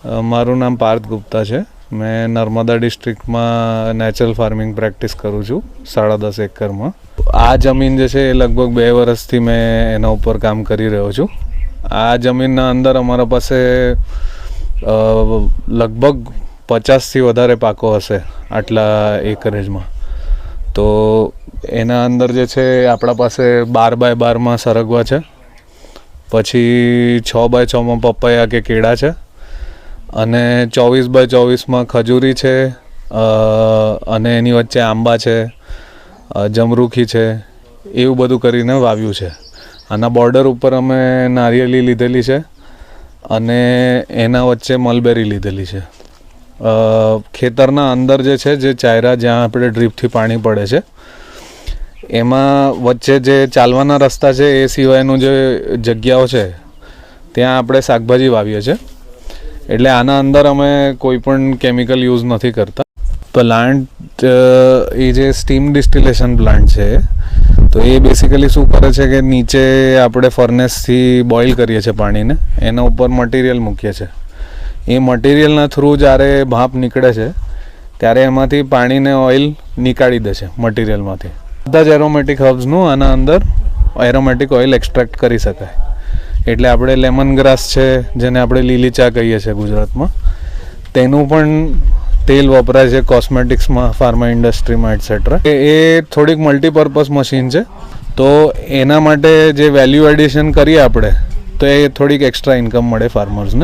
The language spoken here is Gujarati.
મારું નામ પાર્થ ગુપ્તા છે. મેં નર્મદા ડિસ્ટ્રિક્ટમાં નેચરલ ફાર્મિંગ પ્રેક્ટિસ કરું છું 10.5 એકરમાં. આ જમીન જે છે એ લગભગ 2 વર્ષથી મેં એના ઉપર કામ કરી રહ્યો છું. આ જમીનના અંદર અમારા પાસે લગભગ 50થી વધારે પાકો હશે આટલા એકરેજમાં. તો એના અંદર જે છે આપણા પાસે 12x12માં સરગવા છે, પછી 6x6માં પપૈયા કે કેળા છે, અને 24x24માં ખજૂરી છે, અને એની વચ્ચે આંબા છે, જમરૂખી છે, એવું બધું કરીને વાવ્યું છે. આના બોર્ડર ઉપર અમે નારિયેળી લીધેલી છે અને એના વચ્ચે મલબેરી લીધેલી છે. ખેતરના અંદર જે છે, જે ચાયરા જ્યાં આપણે ડ્રીપથી પાણી પડે છે, એમાં વચ્ચે જે ચાલવાના રસ્તા છે એ સિવાયનું જે જગ્યાઓ છે ત્યાં આપણે શાકભાજી વાવીએ છીએ. એટલે આના અંદર અમે કોઈ પણ કેમિકલ યુઝ નથી કરતા. પ્લાન્ટ એ જે સ્ટીમ ડિસ્ટિલેશન પ્લાન્ટ છે, તો એ બેસિકલી શું કરે છે કે નીચે આપણે ફર્નેસથી બોઇલ કરીએ છીએ પાણીને, એના ઉપર મટીરિયલ મૂકીએ છીએ. એ મટીરિયલના થ્રુ જ્યારે ભાપ નીકળે છે ત્યારે એમાંથી પાણીને ઓઇલ નીકાળી દે છે મટીરિયલમાંથી. બધા જ એરોમેટિક હર્બ્સનું આના અંદર એરોમેટિક ઓઇલ એક્સટ્રેક્ટ કરી શકાય. એટલે આપણે લેમન ગ્રાસ છે, જેને આપણે લીલી ચા કહીએ છીએ ગુજરાતમાં, તેનું પણ તેલ વપરાય છે કોસ્મેટિક્સમાં, ફાર્મા ઇન્ડસ્ટ્રીમાં એટસેટ્રા. એ થોડીક મલ્ટીપર્પઝ મશીન છે. તો એના માટે જે વેલ્યુ એડિશન કરીએ આપણે, તો એ થોડીક એક્સ્ટ્રા ઇન્કમ મળે ફાર્મર્સને.